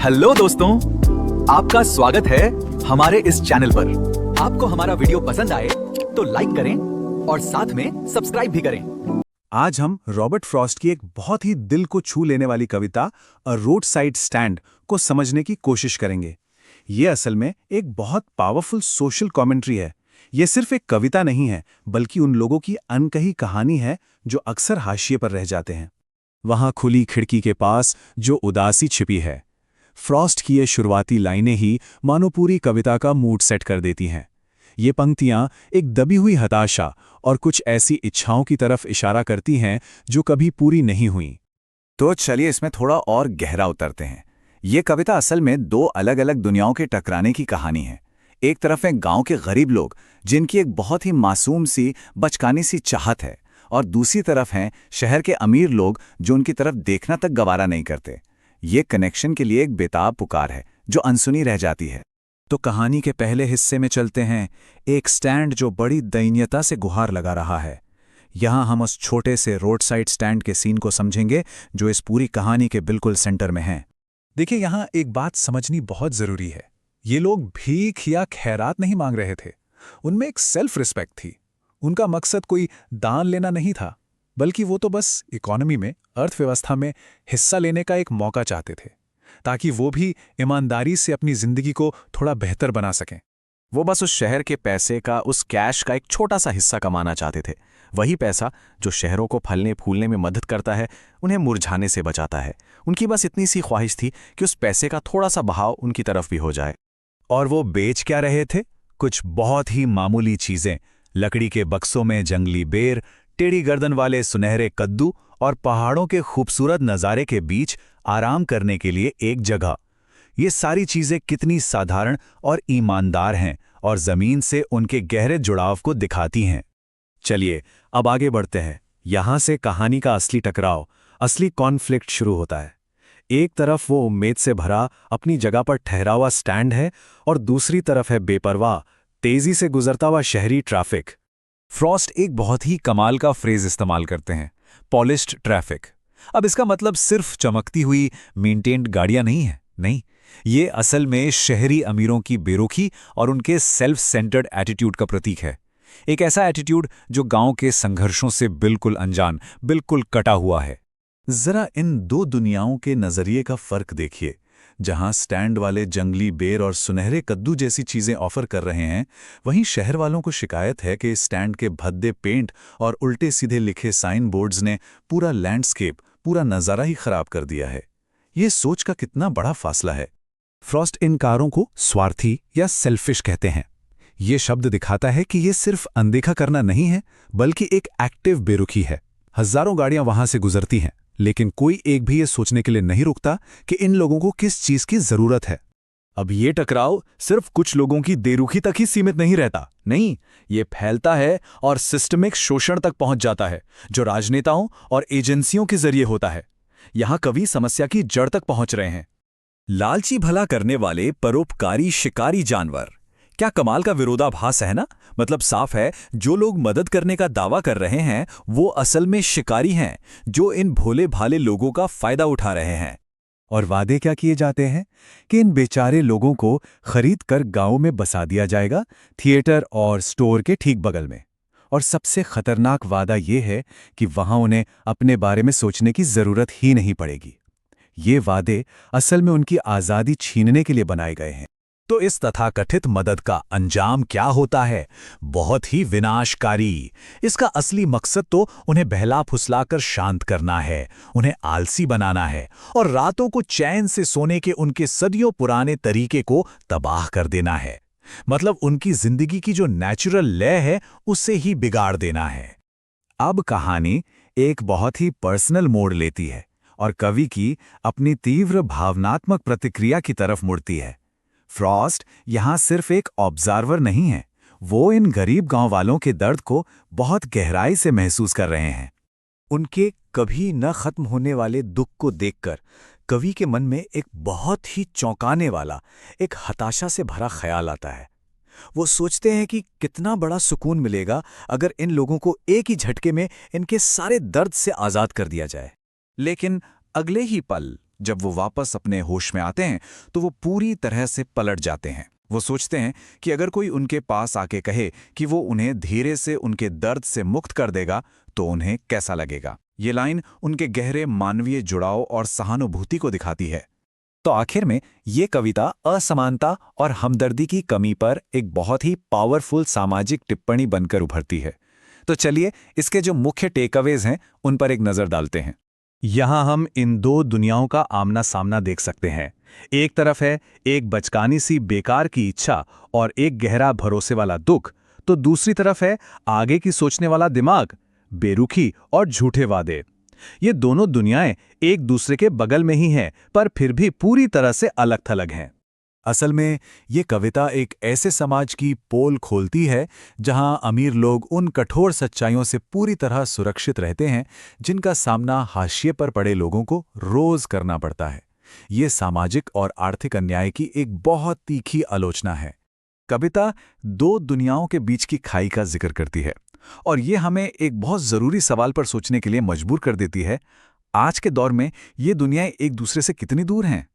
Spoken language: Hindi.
हेलो दोस्तों, आपका स्वागत है हमारे इस चैनल पर। आपको हमारा वीडियो पसंद आए तो लाइक करें और साथ में सब्सक्राइब भी करें। आज हम रॉबर्ट फ्रॉस्ट की एक बहुत ही दिल को छू लेने वाली कविता अ रोड साइड स्टैंड को समझने की कोशिश करेंगे। ये असल में एक बहुत पावरफुल सोशल कमेंट्री है। ये सिर्फ एक कविता नहीं है, बल्कि उन लोगों की अनकही कहानी है जो अक्सर हाशिए पर रह जाते हैं। वहां खुली खिड़की के पास जो उदासी छिपी है। फ्रॉस्ट की ये शुरुआती लाइनें ही मानो पूरी कविता का मूड सेट कर देती हैं। ये पंक्तियां एक दबी हुई हताशा और कुछ ऐसी इच्छाओं की तरफ इशारा करती हैं जो कभी पूरी नहीं हुईं। तो चलिए इसमें थोड़ा और गहरा उतरते हैं। ये कविता असल में दो अलग अलग दुनियाओं के टकराने की कहानी है। एक तरफ है गांव के गरीब लोग जिनकी एक बहुत ही मासूम सी बचकानी सी चाहत है, और दूसरी तरफ हैं शहर के अमीर लोग जो उनकी तरफ देखना तक गवारा नहीं करते। ये कनेक्शन के लिए एक बेताब पुकार है जो अनसुनी रह जाती है। तो कहानी के पहले हिस्से में चलते हैं, एक स्टैंड जो बड़ी दयनीयता से गुहार लगा रहा है। यहाँ हम उस छोटे से रोड साइड स्टैंड के सीन को समझेंगे जो इस पूरी कहानी के बिल्कुल सेंटर में है। देखिए, यहाँ एक बात समझनी बहुत जरूरी है। ये लोग भीख या खैरात नहीं मांग रहे थे, उनमें एक सेल्फ रिस्पेक्ट थी। उनका मकसद कोई दान लेना नहीं था, बल्कि वो तो बस इकोनॉमी में, अर्थव्यवस्था में हिस्सा लेने का एक मौका चाहते थे, ताकि वो भी ईमानदारी से अपनी जिंदगी को थोड़ा बेहतर बना सकें। वो बस उस शहर के पैसे का, उस कैश का एक छोटा सा हिस्सा कमाना चाहते थे। वही पैसा जो शहरों को फलने फूलने में मदद करता है, उन्हें मुरझाने से बचाता है। उनकी बस इतनी सी ख्वाहिश थी कि उस पैसे का थोड़ा सा बहाव उनकी तरफ भी हो जाए। और वो बेच क्या रहे थे? कुछ बहुत ही मामूली चीजें। लकड़ी के बक्सों में जंगली बेर, टेढ़ी गर्दन वाले सुनहरे कद्दू और पहाड़ों के खूबसूरत नज़ारे के बीच आराम करने के लिए एक जगह। ये सारी चीजें कितनी साधारण और ईमानदार हैं और जमीन से उनके गहरे जुड़ाव को दिखाती हैं। चलिए अब आगे बढ़ते हैं। यहां से कहानी का असली टकराव, असली कॉन्फ्लिक्ट शुरू होता है। एक तरफ वो उम्मीद से भरा अपनी जगह पर ठहरा हुआ स्टैंड है, और दूसरी तरफ है बेपरवाह, तेजी से गुजरता हुआ शहरी ट्रैफिक। फ्रॉस्ट एक बहुत ही कमाल का फ्रेज इस्तेमाल करते हैं, पॉलिश्ड ट्रैफिक। अब इसका मतलब सिर्फ चमकती हुई मेंटेन्ड गाड़ियां नहीं है, नहीं, ये असल में शहरी अमीरों की बेरुखी और उनके सेल्फ सेंटर्ड एटीट्यूड का प्रतीक है। एक ऐसा एटीट्यूड जो गांव के संघर्षों से बिल्कुल अनजान, बिल्कुल कटा हुआ है। जरा इन दो दुनियाओं के नजरिए का फर्क देखिए। जहां स्टैंड वाले जंगली बेर और सुनहरे कद्दू जैसी चीजें ऑफर कर रहे हैं, वहीं शहर वालों को शिकायत है कि स्टैंड के भद्दे पेंट और उल्टे सीधे लिखे साइन बोर्ड्स ने पूरा लैंडस्केप, पूरा नज़ारा ही खराब कर दिया है। ये सोच का कितना बड़ा फासला है। फ्रॉस्ट इन कारों को स्वार्थी या सेल्फिश कहते हैं। ये शब्द दिखाता है कि ये सिर्फ अनदेखा करना नहीं है, बल्कि एक एक्टिव बेरुखी है। हजारों गाड़ियां वहां से गुजरती हैं, लेकिन कोई एक भी ये सोचने के लिए नहीं रुकता कि इन लोगों को किस चीज की जरूरत है। अब ये टकराव सिर्फ कुछ लोगों की देरुखी तक ही सीमित नहीं रहता, नहीं, ये फैलता है और सिस्टमिक शोषण तक पहुंच जाता है, जो राजनेताओं और एजेंसियों के जरिए होता है। यहां कवि समस्या की जड़ तक पहुंच रहे हैं। लालची भला करने वाले परोपकारी शिकारी जानवर, क्या कमाल का विरोधाभास है ना। मतलब साफ है, जो लोग मदद करने का दावा कर रहे हैं वो असल में शिकारी हैं जो इन भोले भाले लोगों का फायदा उठा रहे हैं। और वादे क्या किए जाते हैं कि इन बेचारे लोगों को खरीद कर गांव में बसा दिया जाएगा, थिएटर और स्टोर के ठीक बगल में। और सबसे खतरनाक वादा ये है कि वहां उन्हें अपने बारे में सोचने की जरूरत ही नहीं पड़ेगी। ये वादे असल में उनकी आज़ादी छीनने के लिए बनाए गए हैं। तो इस तथाकथित मदद का अंजाम क्या होता है? बहुत ही विनाशकारी। इसका असली मकसद तो उन्हें बहला फुसलाकर शांत करना है, उन्हें आलसी बनाना है और रातों को चैन से सोने के उनके सदियों पुराने तरीके को तबाह कर देना है। मतलब उनकी जिंदगी की जो नेचुरल लय है उससे ही बिगाड़ देना है। अब कहानी एक बहुत ही पर्सनल मोड़ लेती है और कवि की अपनी तीव्र भावनात्मक प्रतिक्रिया की तरफ मुड़ती है। फ्रॉस्ट यहां सिर्फ एक ऑब्जर्वर नहीं है, वो इन गरीब गांव वालों के दर्द को बहुत गहराई से महसूस कर रहे हैं। उनके कभी न खत्म होने वाले दुख को देखकर कवि के मन में एक बहुत ही चौंकाने वाला, एक हताशा से भरा ख्याल आता है। वो सोचते हैं कि कितना बड़ा सुकून मिलेगा अगर इन लोगों को एक ही झटके में इनके सारे दर्द से आज़ाद कर दिया जाए। लेकिन अगले ही पल जब वो वापस अपने होश में आते हैं तो वो पूरी तरह से पलट जाते हैं। वो सोचते हैं कि अगर कोई उनके पास आके कहे कि वो उन्हें धीरे से उनके दर्द से मुक्त कर देगा तो उन्हें कैसा लगेगा। ये लाइन उनके गहरे मानवीय जुड़ाव और सहानुभूति को दिखाती है। तो आखिर में ये कविता असमानता और हमदर्दी की कमी पर एक बहुत ही पावरफुल सामाजिक टिप्पणी बनकर उभरती है। तो चलिए इसके जो मुख्य टेकअवेज हैं उन पर एक नज़र डालते हैं। यहाँ हम इन दो दुनियाओं का आमना सामना देख सकते हैं। एक तरफ है एक बचकानी सी बेकार की इच्छा और एक गहरा भरोसे वाला दुख, तो दूसरी तरफ है आगे की सोचने वाला दिमाग, बेरुखी और झूठे वादे। ये दोनों दुनियाएं एक दूसरे के बगल में ही हैं, पर फिर भी पूरी तरह से अलग थलग हैं। असल में ये कविता एक ऐसे समाज की पोल खोलती है जहां अमीर लोग उन कठोर सच्चाइयों से पूरी तरह सुरक्षित रहते हैं जिनका सामना हाशिए पर पड़े लोगों को रोज करना पड़ता है। ये सामाजिक और आर्थिक अन्याय की एक बहुत तीखी आलोचना है। कविता दो दुनियाओं के बीच की खाई का जिक्र करती है और ये हमें एक बहुत ज़रूरी सवाल पर सोचने के लिए मजबूर कर देती है। आज के दौर में ये दुनियाएं एक दूसरे से कितनी दूर हैं?